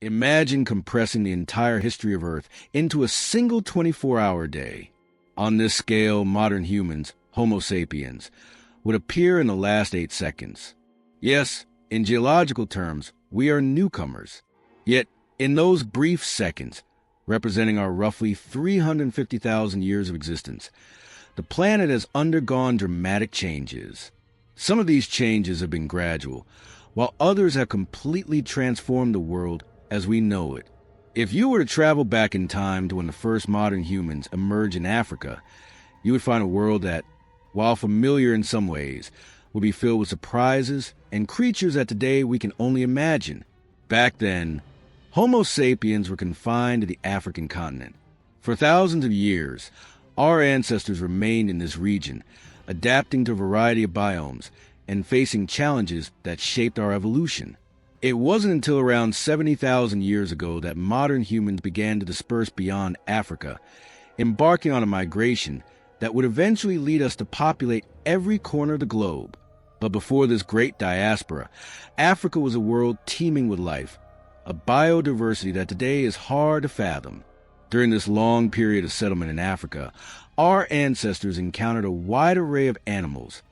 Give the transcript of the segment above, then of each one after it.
Imagine compressing the entire history of Earth into a single 24-hour day. On this scale, modern humans, Homo sapiens, would appear in the last 8 seconds. Yes, in geological terms, we are newcomers. Yet, in those brief seconds, representing our roughly 350,000 years of existence, the planet has undergone dramatic changes. Some of these changes have been gradual, while others have completely transformed the world as we know it. If you were to travel back in time to when the first modern humans emerged in Africa, you would find a world that, while familiar in some ways, would be filled with surprises and creatures that today we can only imagine. Back then, Homo sapiens were confined to the African continent. For thousands of years, our ancestors remained in this region, adapting to a variety of biomes and facing challenges that shaped our evolution. It wasn't until around 70,000 years ago that modern humans began to disperse beyond Africa, embarking on a migration that would eventually lead us to populate every corner of the globe. But before this great diaspora, Africa was a world teeming with life, a biodiversity that today is hard to fathom. During this long period of settlement in Africa, our ancestors encountered a wide array of animals,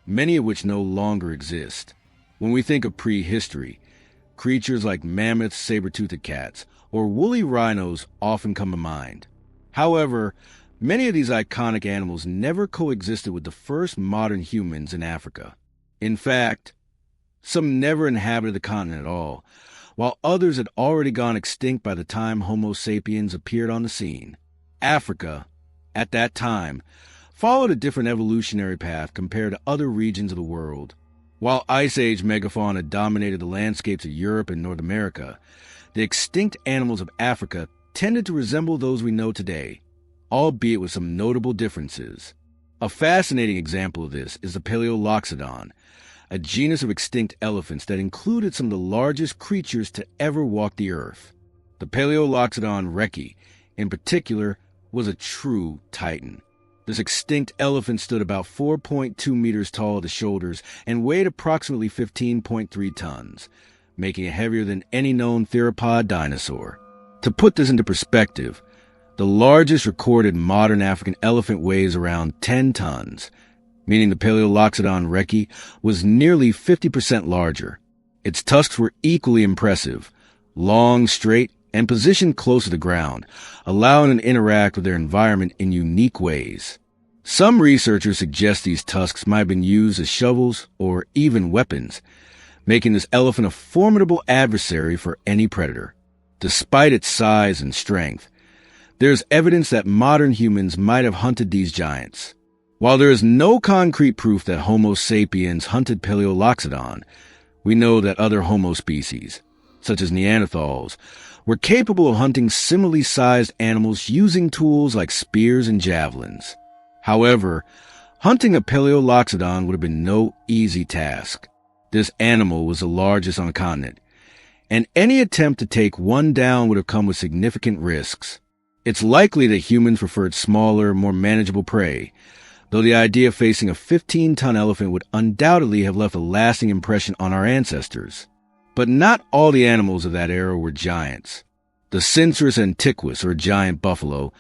many of which no longer exist. When we think of prehistory, creatures like mammoths, saber-toothed cats, or woolly rhinos often come to mind. However, many of these iconic animals never coexisted with the first modern humans in Africa. In fact, some never inhabited the continent at all, while others had already gone extinct by the time Homo sapiens appeared on the scene. Africa, at that time, followed a different evolutionary path compared to other regions of the world. While Ice Age megafauna dominated the landscapes of Europe and North America, the extinct animals of Africa tended to resemble those we know today, albeit with some notable differences. A fascinating example of this is the Paleoloxodon, a genus of extinct elephants that included some of the largest creatures to ever walk the earth. The Paleoloxodon reki, in particular, was a true titan. This extinct elephant stood about 4.2 meters tall at the shoulders and weighed approximately 15.3 tons, making it heavier than any known theropod dinosaur. To put this into perspective, the largest recorded modern African elephant weighs around 10 tons, meaning the Paleoloxodon reki was nearly 50% larger. Its tusks were equally impressive, long, straight, and positioned close to the ground, allowing it to interact with their environment in unique ways. Some researchers suggest these tusks might have been used as shovels or even weapons, making this elephant a formidable adversary for any predator. Despite its size and strength, there's evidence that modern humans might have hunted these giants. While there is no concrete proof that Homo sapiens hunted Paleoloxodon, we know that other Homo species, such as Neanderthals, were capable of hunting similarly sized animals using tools like spears and javelins. However, hunting a Paleoloxodon would have been no easy task. This animal was the largest on the continent, and any attempt to take one down would have come with significant risks. It's likely that humans preferred smaller, more manageable prey, though the idea of facing a 15-ton elephant would undoubtedly have left a lasting impression on our ancestors. But not all the animals of that era were giants. The monstrous antiquus, or giant buffalo,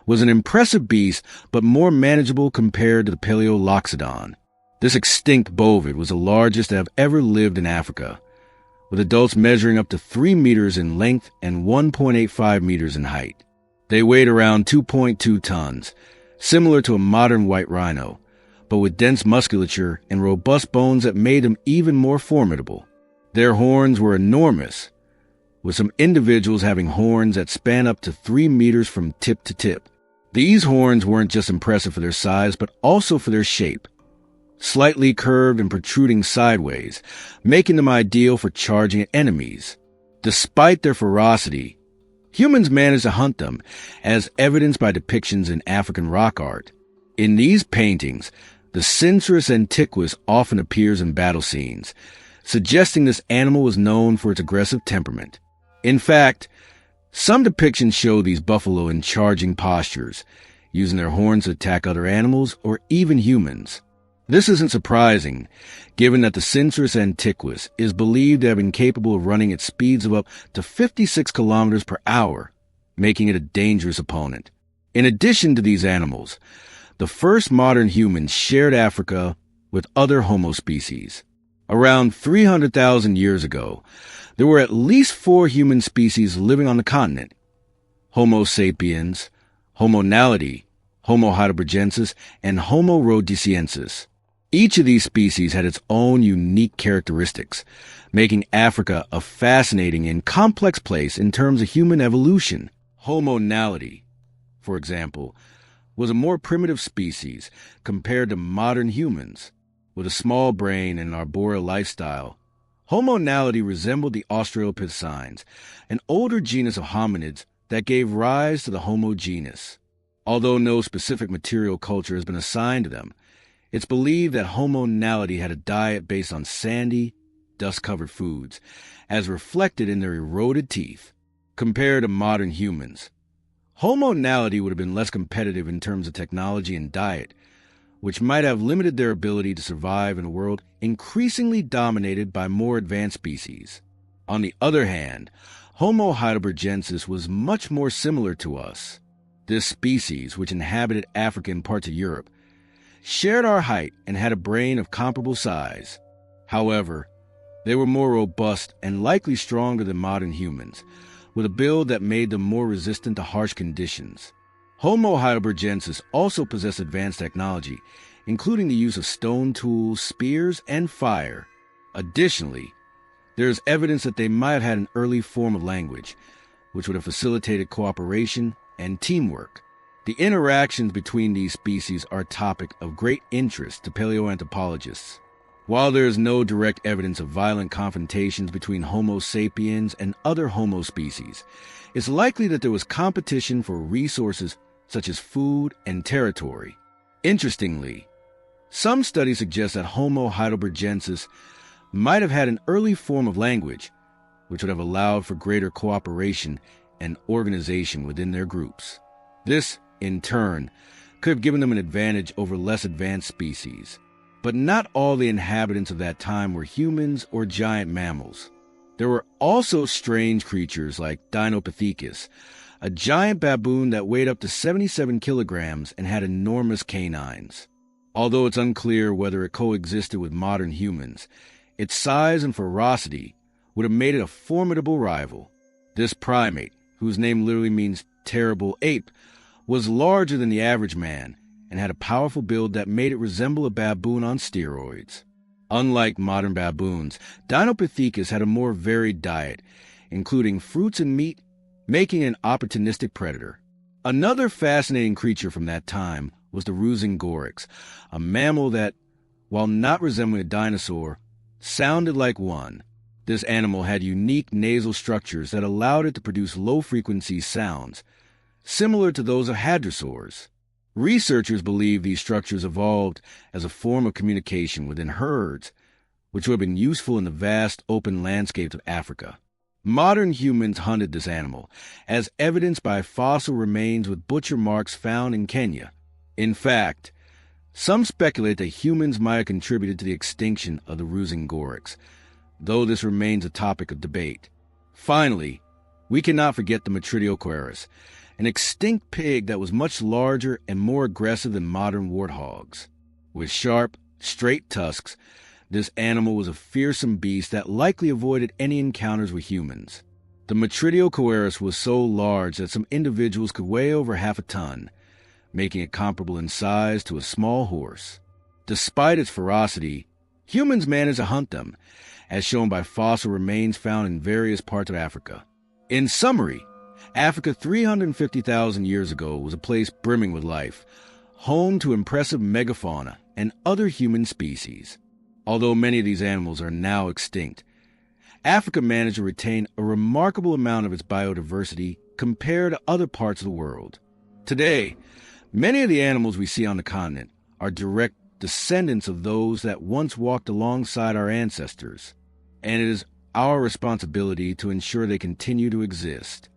was an impressive beast but more manageable compared to the Paleoloxodon. This extinct bovid was the largest to have ever lived in Africa, with adults measuring up to 3 meters in length and 1.85 meters in height. They weighed around 2.2 tons, similar to a modern white rhino, but with dense musculature and robust bones that made them even more formidable. Their horns were enormous, with some individuals having horns that span up to 3 meters from tip to tip. These horns weren't just impressive for their size, but also for their shape, slightly curved and protruding sideways, making them ideal for charging at enemies. Despite their ferocity, humans managed to hunt them, as evidenced by depictions in African rock art. In these paintings, the monstrous antiquus often appears in battle scenes, suggesting this animal was known for its aggressive temperament. In fact, some depictions show these buffalo in charging postures, using their horns to attack other animals or even humans. This isn't surprising, given that the Monstrous antiquus is believed to have been capable of running at speeds of up to 56 kilometers per hour, making it a dangerous opponent. In addition to these animals, the first modern humans shared Africa with other Homo species. Around 300,000 years ago, there were at least 4 human species living on the continent: Homo sapiens, Homo naledi, Homo heidelbergensis, and Homo rhodesiensis. Each of these species had its own unique characteristics, making Africa a fascinating and complex place in terms of human evolution. Homo naledi, for example, was a more primitive species compared to modern humans. With a small brain and an arboreal lifestyle, Homo naledi resembled the Australopithecines, an older genus of hominids that gave rise to the Homo genus. Although no specific material culture has been assigned to them, it's believed that Homo naledi had a diet based on sandy, dust-covered foods, as reflected in their eroded teeth. Compared to modern humans, Homo naledi would have been less competitive in terms of technology and diet, which might have limited their ability to survive in a world increasingly dominated by more advanced species. On the other hand, Homo heidelbergensis was much more similar to us. This species, which inhabited Africa and parts of Europe, shared our height and had a brain of comparable size. However, they were more robust and likely stronger than modern humans, with a build that made them more resistant to harsh conditions. Homo heidelbergensis also possessed advanced technology, including the use of stone tools, spears, and fire. Additionally, there is evidence that they might have had an early form of language, which would have facilitated cooperation and teamwork. The interactions between these species are a topic of great interest to paleoanthropologists. While there is no direct evidence of violent confrontations between Homo sapiens and other Homo species, it's likely that there was competition for resources such as food and territory. Interestingly, some studies suggest that Homo heidelbergensis might have had an early form of language, which would have allowed for greater cooperation and organization within their groups. This, in turn, could have given them an advantage over less advanced species. But not all the inhabitants of that time were humans or giant mammals. There were also strange creatures like Dinopithecus, a giant baboon that weighed up to 77 kilograms and had enormous canines. Although it's unclear whether it coexisted with modern humans, its size and ferocity would have made it a formidable rival. This primate, whose name literally means terrible ape, was larger than the average man and had a powerful build that made it resemble a baboon on steroids. Unlike modern baboons, Dinopithecus had a more varied diet, including fruits and meat, making it an opportunistic predator. Another fascinating creature from that time was the reconstruct, a mammal that, while not resembling a dinosaur, sounded like one. This animal had unique nasal structures that allowed it to produce low-frequency sounds, similar to those of hadrosaurs. Researchers believe these structures evolved as a form of communication within herds, which would have been useful in the vast open landscapes of Africa. Modern humans hunted this animal, as evidenced by fossil remains with butcher marks found in Kenya. In fact, some speculate that humans might have contributed to the extinction of the reconstructs, though this remains a topic of debate. Finally, we cannot forget the Metridocoeurus, an extinct pig that was much larger and more aggressive than modern warthogs. With sharp, straight tusks, this animal was a fearsome beast that likely avoided any encounters with humans. The Metridocoeurus was so large that some individuals could weigh over half a ton, making it comparable in size to a small horse. Despite its ferocity, humans managed to hunt them, as shown by fossil remains found in various parts of Africa. In summary, Africa 350,000 years ago was a place brimming with life, home to impressive megafauna and other human species. Although many of these animals are now extinct, Africa managed to retain a remarkable amount of its biodiversity compared to other parts of the world. Today, many of the animals we see on the continent are direct descendants of those that once walked alongside our ancestors, and it is our responsibility to ensure they continue to exist.